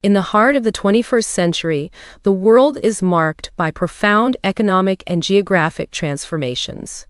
In the heart of the 21st century, the world is marked by profound economic and geographic transformations.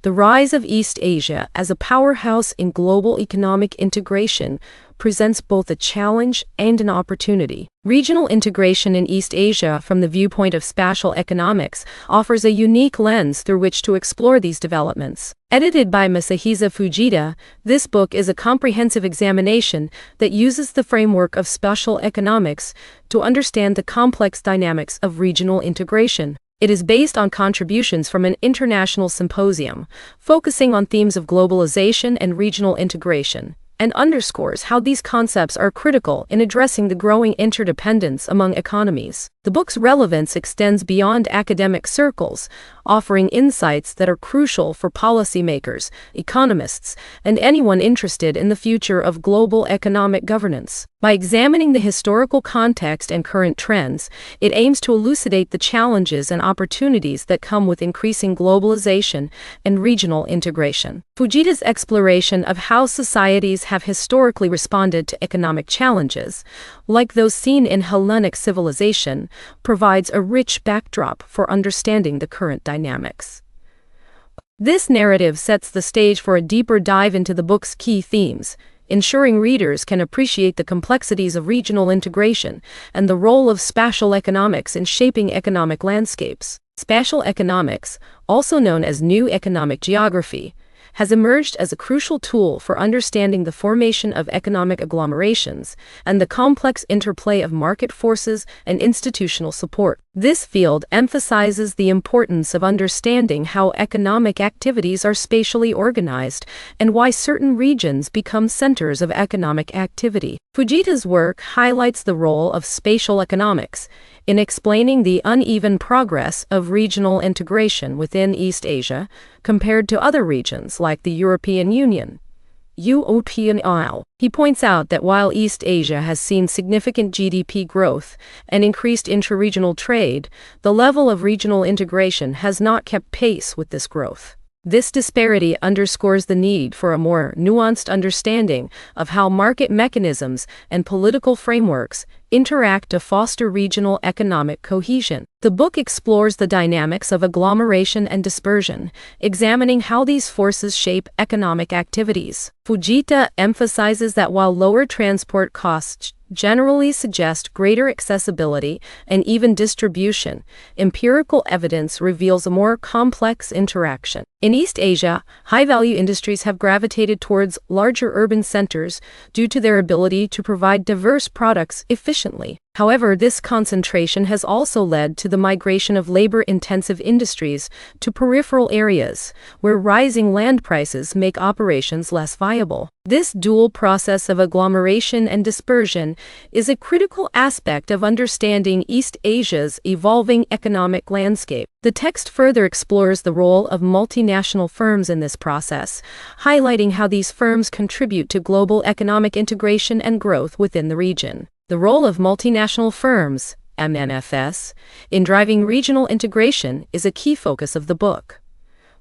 The rise of East Asia as a powerhouse in global economic integration presents both a challenge and an opportunity. Regional integration in East Asia from the viewpoint of spatial economics offers a unique lens through which to explore these developments. Edited by Masahisa Fujita, this book is a comprehensive examination that uses the framework of spatial economics to understand the complex dynamics of regional integration. It is based on contributions from an international symposium, focusing on themes of globalization and regional integration, and underscores how these concepts are critical in addressing the growing interdependence among economies. The book's relevance extends beyond academic circles, offering insights that are crucial for policymakers, economists, and anyone interested in the future of global economic governance. By examining the historical context and current trends, it aims to elucidate the challenges and opportunities that come with increasing globalization and regional integration. Fujita's exploration of how societies have historically responded to economic challenges, like those seen in Hellenic civilization, provides a rich backdrop for understanding the current dynamics. This narrative sets the stage for a deeper dive into the book's key themes, ensuring readers can appreciate the complexities of regional integration and the role of spatial economics in shaping economic landscapes. Spatial economics, also known as new economic geography, has emerged as a crucial tool for understanding the formation of economic agglomerations and the complex interplay of market forces and institutional support. This field emphasizes the importance of understanding how economic activities are spatially organized and why certain regions become centers of economic activity. Fujita's work highlights the role of spatial economics in explaining the uneven progress of regional integration within East Asia compared to other regions like the European Union. He points out that while East Asia has seen significant GDP growth and increased intraregional trade, the level of regional integration has not kept pace with this growth. This disparity underscores the need for a more nuanced understanding of how market mechanisms and political frameworks interact to foster regional economic cohesion. The book explores the dynamics of agglomeration and dispersion, examining how these forces shape economic activities. Fujita emphasizes that while lower transport costs generally suggest greater accessibility and even distribution, empirical evidence reveals a more complex interaction. In East Asia, high-value industries have gravitated towards larger urban centers due to their ability to provide diverse products efficiently. However, this concentration has also led to the migration of labor-intensive industries to peripheral areas, where rising land prices make operations less viable. This dual process of agglomeration and dispersion is a critical aspect of understanding East Asia's evolving economic landscape. The text further explores the role of multinational firms in this process, highlighting how these firms contribute to global economic integration and growth within the region. The role of multinational firms, MNFs, in driving regional integration is a key focus of the book.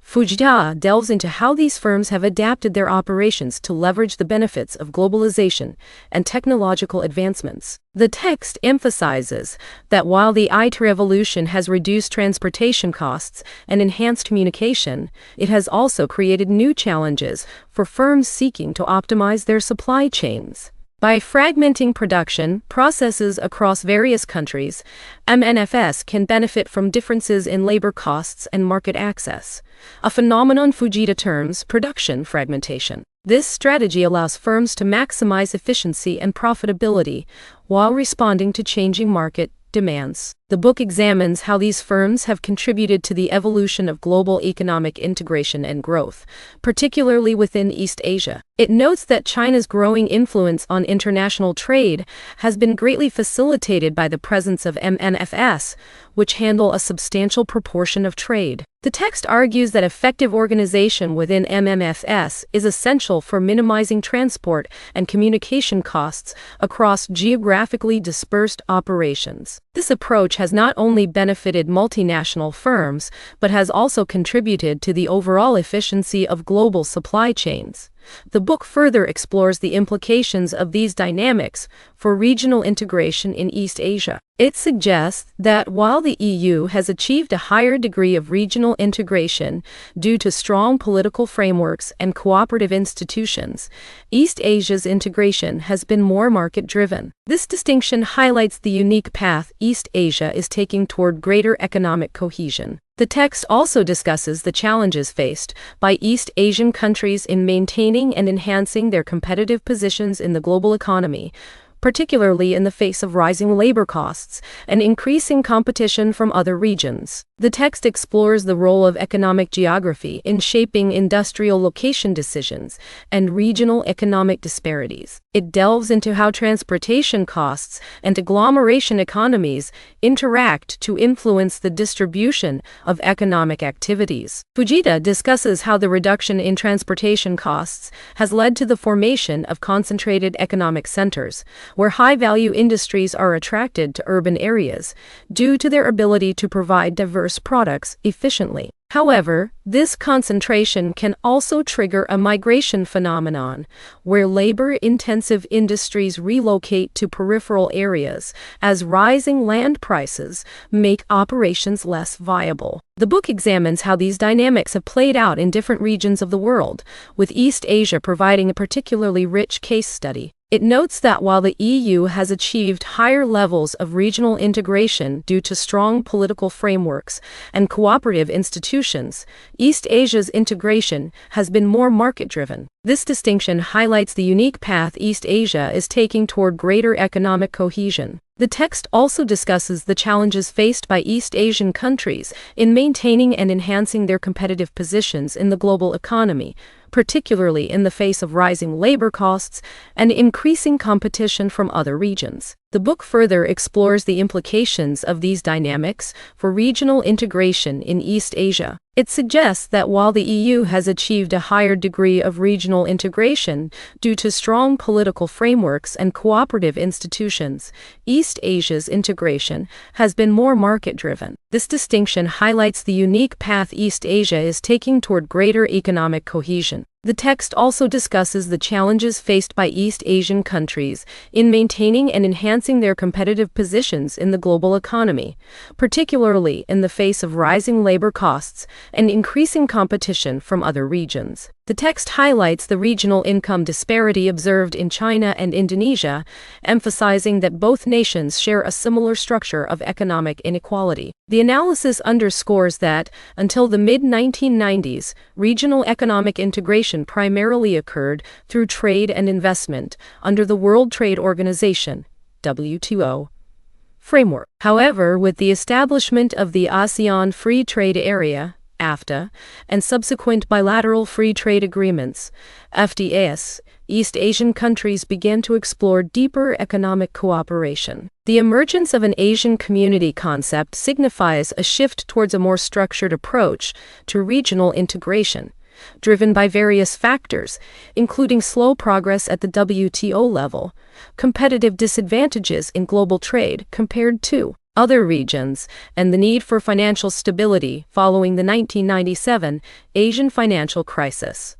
Fujita delves into how these firms have adapted their operations to leverage the benefits of globalization and technological advancements. The text emphasizes that while the IT revolution has reduced transportation costs and enhanced communication, it has also created new challenges for firms seeking to optimize their supply chains. By fragmenting production processes across various countries, MNFs can benefit from differences in labor costs and market access, a phenomenon Fujita terms production fragmentation. This strategy allows firms to maximize efficiency and profitability while responding to changing market demands. The book examines how these firms have contributed to the evolution of global economic integration and growth, particularly within East Asia. It notes that China's growing influence on international trade has been greatly facilitated by the presence of MNFs, which handle a substantial proportion of trade. The text argues that effective organization within MNFs is essential for minimizing transport and communication costs across geographically dispersed operations. This approach has not only benefited multinational firms, but has also contributed to the overall efficiency of global supply chains. The book further explores the implications of these dynamics for regional integration in East Asia. It suggests that while the EU has achieved a higher degree of regional integration due to strong political frameworks and cooperative institutions, East Asia's integration has been more market-driven. This distinction highlights the unique path East Asia is taking toward greater economic cohesion. The text also discusses the challenges faced by East Asian countries in maintaining and enhancing their competitive positions in the global economy, particularly in the face of rising labor costs and increasing competition from other regions. The text explores the role of economic geography in shaping industrial location decisions and regional economic disparities. It delves into how transportation costs and agglomeration economies interact to influence the distribution of economic activities. Fujita discusses how the reduction in transportation costs has led to the formation of concentrated economic centers, where high-value industries are attracted to urban areas due to their ability to provide diverse products efficiently. However, this concentration can also trigger a migration phenomenon, where labor-intensive industries relocate to peripheral areas as rising land prices make operations less viable. The book examines how these dynamics have played out in different regions of the world, with East Asia providing a particularly rich case study. It notes that while the EU has achieved higher levels of regional integration due to strong political frameworks and cooperative institutions, East Asia's integration has been more market-driven. This distinction highlights the unique path East Asia is taking toward greater economic cohesion. The text also discusses the challenges faced by East Asian countries in maintaining and enhancing their competitive positions in the global economy, particularly in the face of rising labor costs and increasing competition from other regions. The book further explores the implications of these dynamics for regional integration in East Asia. It suggests that while the EU has achieved a higher degree of regional integration due to strong political frameworks and cooperative institutions, East Asia's integration has been more market-driven. This distinction highlights the unique path East Asia is taking toward greater economic cohesion. The text also discusses the challenges faced by East Asian countries in maintaining and enhancing their competitive positions in the global economy, particularly in the face of rising labor costs and increasing competition from other regions. The text highlights the regional income disparity observed in China and Indonesia, emphasizing that both nations share a similar structure of economic inequality. The analysis underscores that, until the mid-1990s, regional economic integration primarily occurred through trade and investment under the World Trade Organization (WTO) framework. However, with the establishment of the ASEAN Free Trade Area (AFTA) and subsequent bilateral free trade agreements (FTAs), East Asian countries began to explore deeper economic cooperation. The emergence of an Asian community concept signifies a shift towards a more structured approach to regional integration, driven by various factors, including slow progress at the WTO level, competitive disadvantages in global trade compared to other regions, and the need for financial stability following the 1997 Asian financial crisis.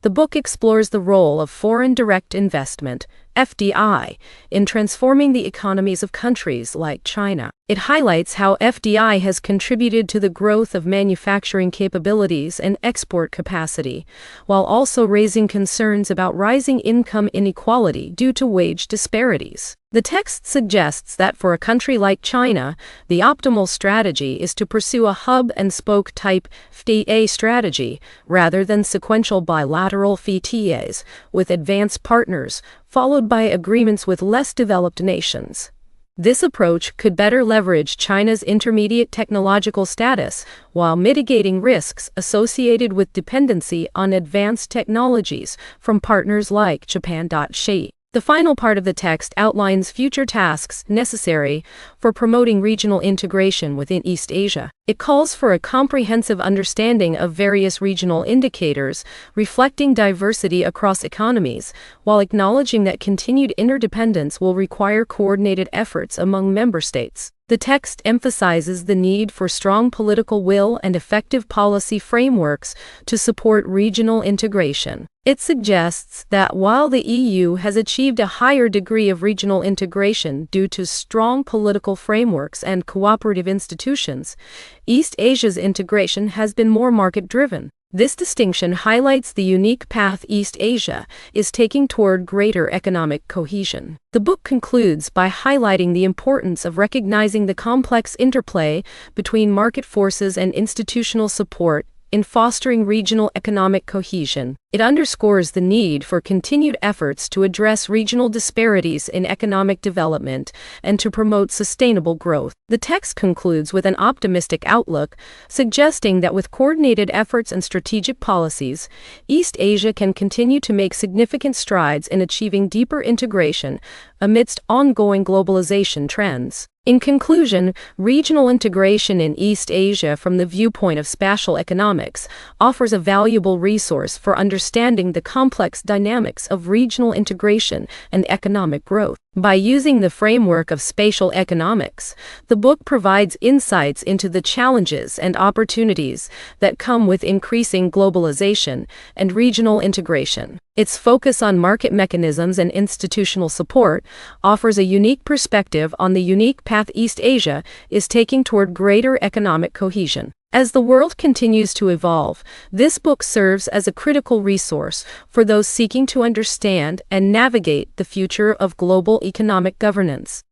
The book explores the role of foreign direct investment, FDI, in transforming the economies of countries like China. It highlights how FDI has contributed to the growth of manufacturing capabilities and export capacity, while also raising concerns about rising income inequality due to wage disparities. The text suggests that for a country like China, the optimal strategy is to pursue a hub-and-spoke type FTA strategy rather than sequential bilateral FTAs with advanced partners, followed by agreements with less developed nations. This approach could better leverage China's intermediate technological status while mitigating risks associated with dependency on advanced technologies from partners like Japan. The final part of the text outlines future tasks necessary for promoting regional integration within East Asia. It calls for a comprehensive understanding of various regional indicators, reflecting diversity across economies, while acknowledging that continued interdependence will require coordinated efforts among member states. The text emphasizes the need for strong political will and effective policy frameworks to support regional integration. It suggests that while the EU has achieved a higher degree of regional integration due to strong political frameworks and cooperative institutions, East Asia's integration has been more market-driven. This distinction highlights the unique path East Asia is taking toward greater economic cohesion. The book concludes by highlighting the importance of recognizing the complex interplay between market forces and institutional support in fostering regional economic cohesion. It underscores the need for continued efforts to address regional disparities in economic development and to promote sustainable growth. The text concludes with an optimistic outlook, suggesting that with coordinated efforts and strategic policies, East Asia can continue to make significant strides in achieving deeper integration amidst ongoing globalization trends. In conclusion, regional integration in East Asia from the viewpoint of spatial economics offers a valuable resource for understanding the complex dynamics of regional integration and economic growth. By using the framework of spatial economics, the book provides insights into the challenges and opportunities that come with increasing globalization and regional integration. Its focus on market mechanisms and institutional support offers a unique perspective on the unique path East Asia is taking toward greater economic cohesion. As the world continues to evolve, this book serves as a critical resource for those seeking to understand and navigate the future of global economic governance.